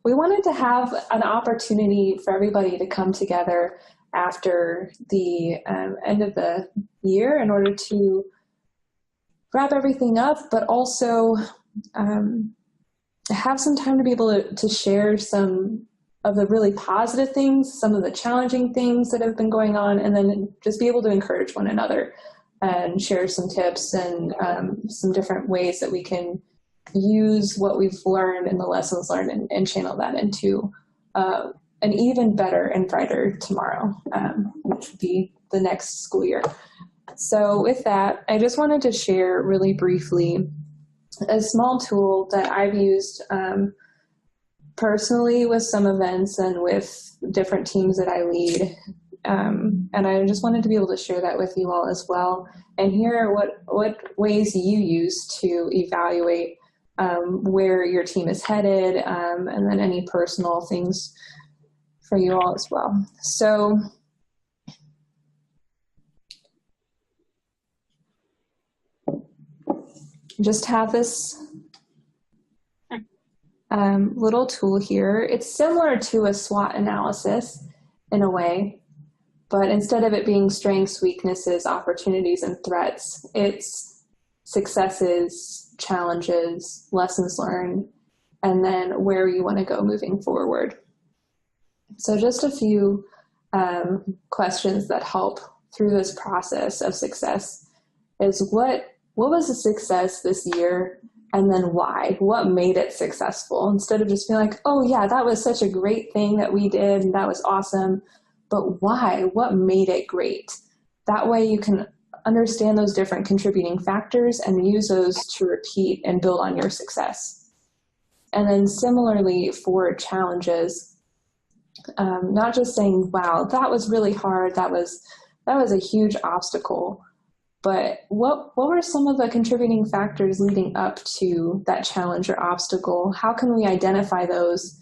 we wanted to have an opportunity for everybody to come together after the end of the year in order to wrap everything up, but also have some time to be able to share some of the really positive things, some of the challenging things that have been going on, and then just be able to encourage one another and share some tips and some different ways that we can use what we've learned and the lessons learned and channel that into an even better and brighter tomorrow, which would be the next school year. So with that, I just wanted to share really briefly a small tool that I've used personally with some events and with different teams that I lead. And I just wanted to be able to share that with you all as well and hear what ways you use to evaluate where your team is headed, and then any personal things for you all as well. So just have this little tool here. It's similar to a SWOT analysis in a way, but instead of it being strengths, weaknesses, opportunities, and threats, it's successes, challenges, lessons learned, and then where you want to go moving forward. So just a few questions that help through this process of success is what was a success this year, and then why? What made it successful? Instead of just being like, oh yeah, that was such a great thing that we did and that was awesome, but why? What made it great? That way you can understand those different contributing factors and use those to repeat and build on your success. And then similarly for challenges, not just saying, wow, that was really hard, that was a huge obstacle, but what were some of the contributing factors leading up to that challenge or obstacle? How can we identify those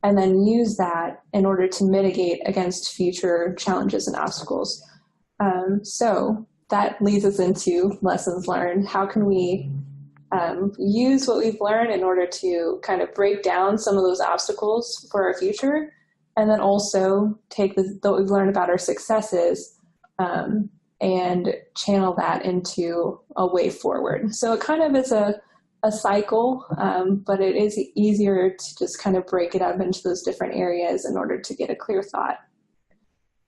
and then use that in order to mitigate against future challenges and obstacles? So that leads us into lessons learned. How can we use what we've learned in order to kind of break down some of those obstacles for our future, and then also take what we've learned about our successes and channel that into a way forward. So it kind of is a cycle, but it is easier to just kind of break it up into those different areas in order to get a clear thought.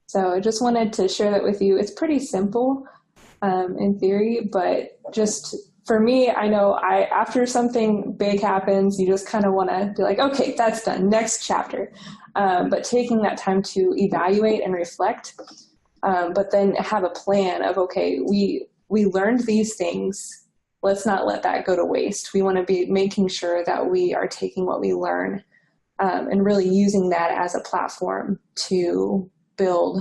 So I just wanted to share that with you. It's pretty simple in theory, but just for me, I know after something big happens, you just kind of want to be like, okay, that's done, next chapter. But taking that time to evaluate and reflect, but then have a plan of, okay, we learned these things. Let's not let that go to waste. We want to be making sure that we are taking what we learn and really using that as a platform to build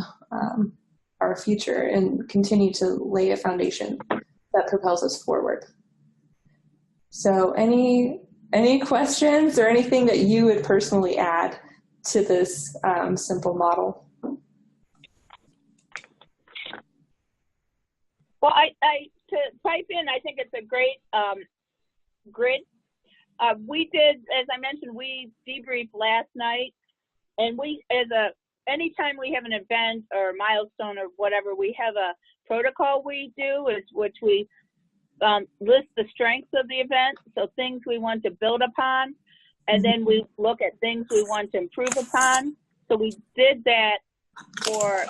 our future and continue to lay a foundation that propels us forward. So any questions or anything that you would personally add to this simple model? Well, to type in, I think it's a great grid. We did, as I mentioned, we debriefed last night, and anytime we have an event or milestone or whatever, we have a protocol we do, which we list the strengths of the event, so things we want to build upon, and then we look at things we want to improve upon. So we did that for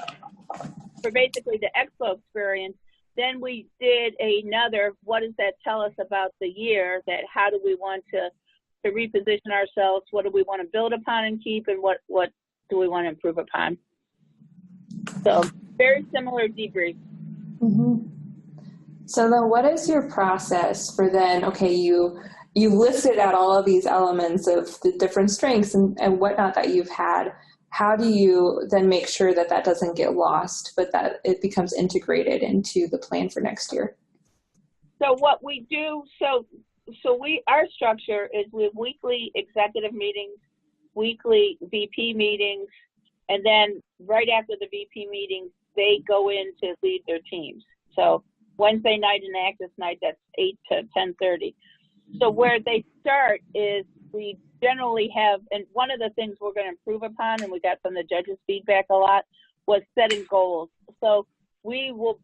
basically the Expo experience. Then we did another, what does that tell us about the year, that how do we want to reposition ourselves, what do we want to build upon and keep, and what do we want to improve upon? So very similar debrief. Mm-hmm. So then what is your process for then, okay, you listed out all of these elements of the different strengths and whatnot that you've had. How do you then make sure that that doesn't get lost, but that it becomes integrated into the plan for next year? So what we do, our structure is we have weekly executive meetings, weekly VP meetings, and then right after the VP meetings, they go in to lead their teams. So Wednesday night and Enactus night, that's 8 to 10:30. So where they start is we generally have, and one of the things we're going to improve upon, and we got from the judges' feedback a lot, was setting goals. So we will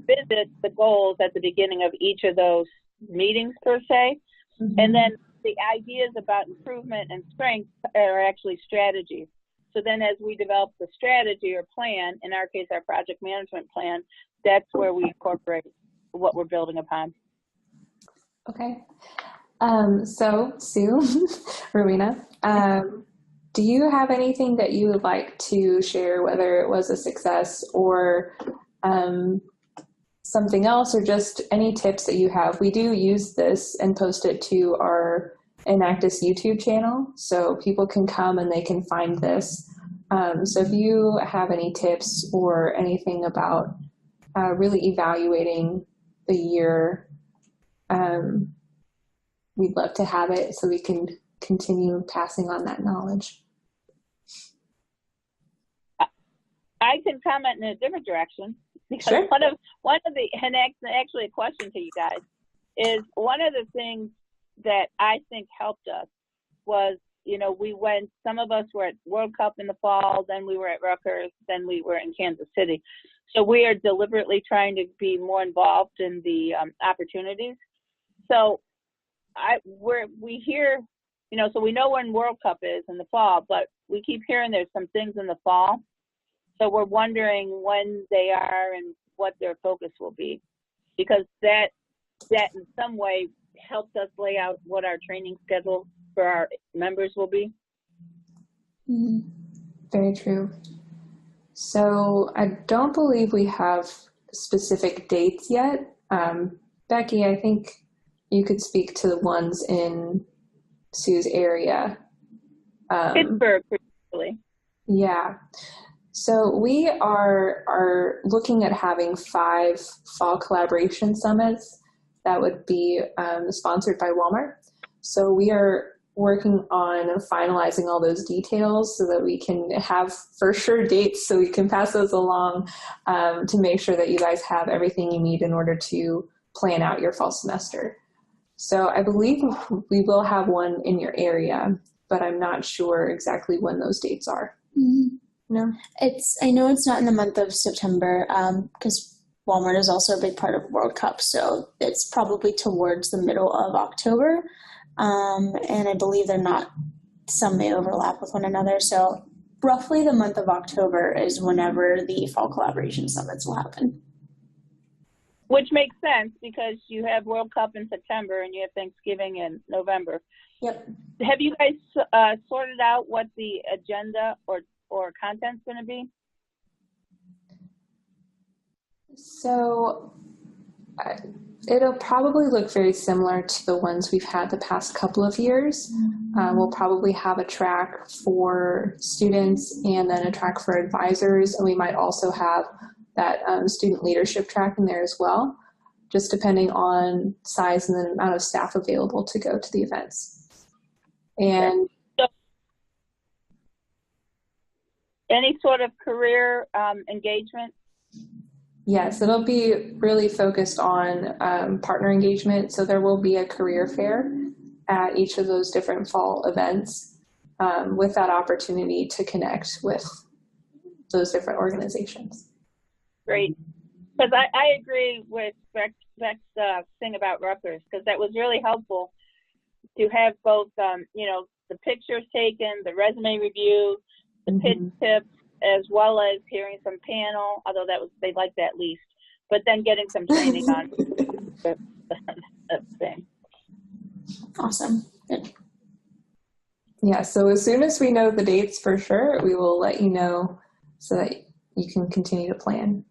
visit the goals at the beginning of each of those meetings per se, and then the ideas about improvement and strength are actually strategies. So then as we develop the strategy or plan, in our case, our project management plan, that's where we incorporate what we're building upon. Okay. So Sue, Rowena, do you have anything that you would like to share, whether it was a success or something else, or just any tips that you have? We do use this and post it to our Enactus YouTube channel, so people can come and they can find this. So if you have any tips or anything about really evaluating the year, we'd love to have it so we can continue passing on that knowledge. I can comment in a different direction, because sure. one of the, and actually a question to you guys, is one of the things that I think helped us was, you know, some of us were at World Cup in the fall, then we were at Rutgers, then we were in Kansas City. So we are deliberately trying to be more involved in the opportunities. So we hear, you know, so we know when World Cup is in the fall, but we keep hearing there's some things in the fall. So we're wondering when they are and what their focus will be, because that in some way helps us lay out what our training schedule for our members will be. Very true. So I don't believe we have specific dates yet. Becky, I think you could speak to the ones in Sue's area. Pittsburgh, particularly. Yeah. So we are looking at having 5 fall collaboration summits that would be sponsored by Walmart. So we are working on finalizing all those details so that we can have for sure dates so we can pass those along to make sure that you guys have everything you need in order to plan out your fall semester. So I believe we will have one in your area, but I'm not sure exactly when those dates are. No, I know it's not in the month of September because Walmart is also a big part of World Cup, so it's probably towards the middle of October, and I believe some may overlap with one another, so roughly the month of October is whenever the fall collaboration summits will happen. Which makes sense because you have World Cup in September and you have Thanksgiving in November. Yep. Have you guys sorted out what the agenda or content's going to be? So it'll probably look very similar to the ones we've had the past couple of years. We'll probably have a track for students and then a track for advisors, and we might also have that student leadership track in there as well, just depending on size and the amount of staff available to go to the events. And any sort of career engagement? Yes, it'll be really focused on partner engagement. So there will be a career fair at each of those different fall events with that opportunity to connect with those different organizations. Great. Because I agree with Beck's thing about Rutgers, because that was really helpful to have both, the pictures taken, the resume review, the pitch tips, as well as hearing some panel, although they liked that least, but then getting some training on the thing. Awesome. Good. Yeah, so as soon as we know the dates for sure, we will let you know so that you can continue to plan.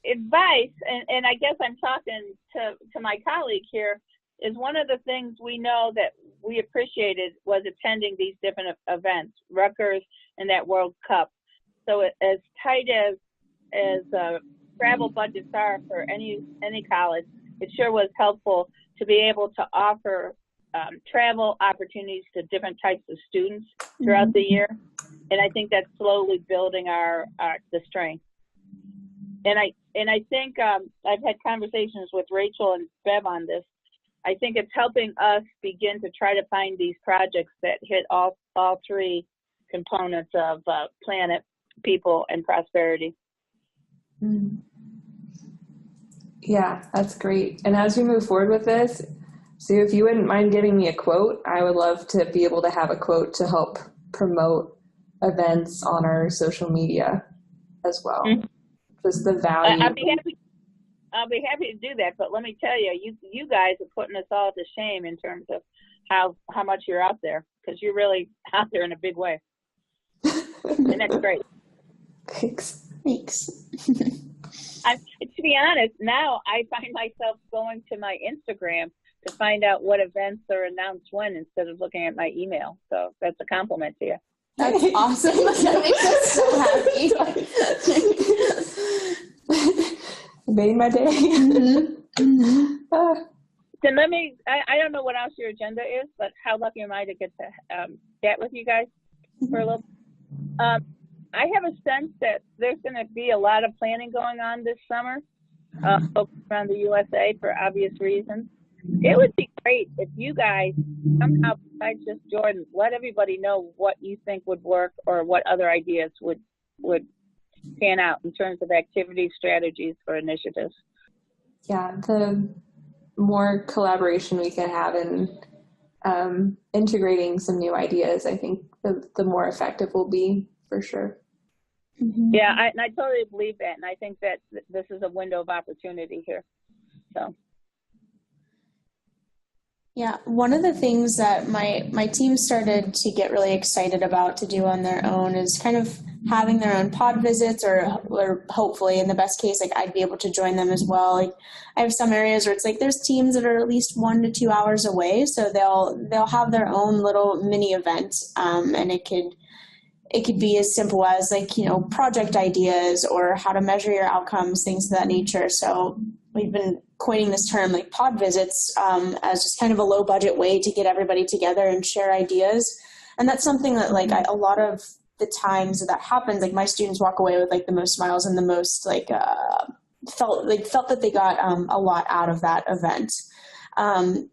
Advice, and I guess I'm talking to my colleague here, is one of the things we know that we appreciated was attending these different events, Rutgers and that World Cup. So as tight as travel budgets are for any college, it sure was helpful to be able to offer travel opportunities to different types of students throughout the year. And I think that's slowly building the strength. And I think I've had conversations with Rachel and Bev on this. I think it's helping us begin to try to find these projects that hit all three components of planet, people, and prosperity. Mm. Yeah, that's great. And as we move forward with this, so if you wouldn't mind giving me a quote, I would love to be able to have a quote to help promote events on our social media as well. Mm-hmm. Just the value. I'll be happy to do that, but let me tell you, you guys are putting us all to shame in terms of how much you're out there, because you're really out there in a big way. And that's great. Thanks. To be honest, now I find myself going to my Instagram to find out what events are announced when instead of looking at my email. So that's a compliment to you. That's awesome. That makes us so happy. Made my day. Mm-hmm. Then I don't know what else your agenda is, but how lucky am I to get to chat with you guys for a little. I have a sense that there's going to be a lot of planning going on this summer around the USA for obvious reasons. It would be great if you guys somehow, besides just Jordan, let everybody know what you think would work or what other ideas would pan out in terms of activities, strategies, or initiatives. Yeah, the more collaboration we can have in integrating some new ideas, I think the more effective we'll be, for sure. Mm-hmm. Yeah, I totally believe that, and I think that this is a window of opportunity here. So. Yeah, one of the things that my team started to get really excited about to do on their own is kind of having their own pod visits, or hopefully, in the best case, like I'd be able to join them as well. Like I have some areas where it's like there's teams that are at least 1 to 2 hours away, so they'll have their own little mini event, and it could be as simple as project ideas or how to measure your outcomes, things of that nature. So we've been coining this term like pod visits as just kind of a low budget way to get everybody together and share ideas. And that's something that a lot of the times that happens, like my students walk away with the most smiles and the most felt that they got a lot out of that event.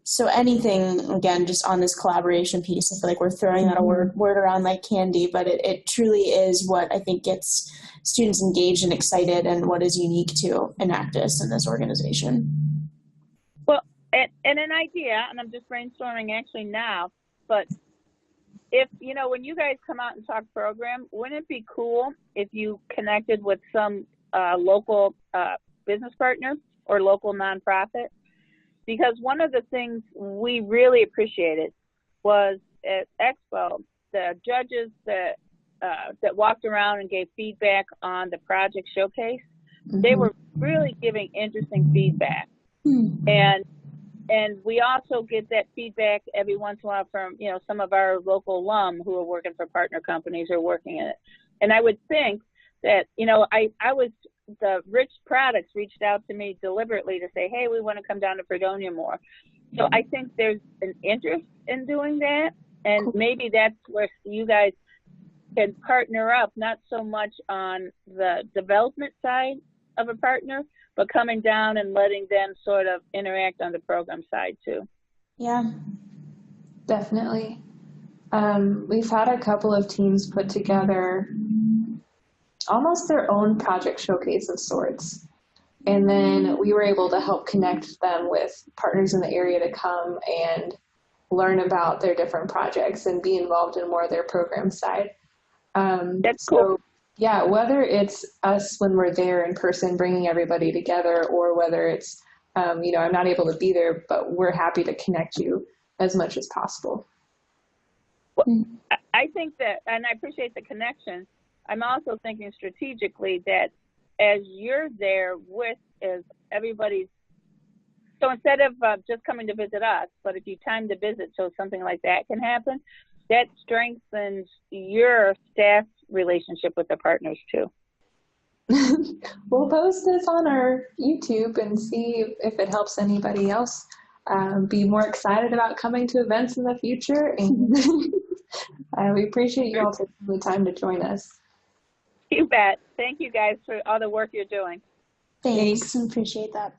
So anything, again, just on this collaboration piece, I feel like we're throwing that word around like candy, but it truly is what I think gets students engaged and excited and what is unique to Enactus and this organization. Well, and an idea, and I'm just brainstorming actually now, but if, when you guys come out and talk program, wouldn't it be cool if you connected with some local business partner or local nonprofit? Because one of the things we really appreciated was at Expo, the judges that walked around and gave feedback on the project showcase, they were really giving interesting feedback. And we also get that feedback every once in a while from, some of our local alum who are working for partner companies or working in it. And I would think that, the Rich Products reached out to me deliberately to say, hey, we want to come down to Fredonia more. So I think there's an interest in doing that. And maybe that's where you guys can partner up, not so much on the development side of a partner, but coming down and letting them sort of interact on the program side too. Yeah, definitely. We've had a couple of teams put together almost their own project showcase of sorts. And then we were able to help connect them with partners in the area to come and learn about their different projects and be involved in more of their program side. That's cool. So, yeah, whether it's us when we're there in person bringing everybody together, or whether it's, I'm not able to be there, but we're happy to connect you as much as possible. Well, I think that, and I appreciate the connection, I'm also thinking strategically that as you're there as everybody's, so instead of just coming to visit us, but if you time the visit so something like that can happen, that strengthens your staff relationship with the partners too. We'll post this on our YouTube and see if it helps anybody else be more excited about coming to events in the future. And we appreciate you all taking the time to join us. You bet. Thank you guys for all the work you're doing. Thanks. Appreciate that.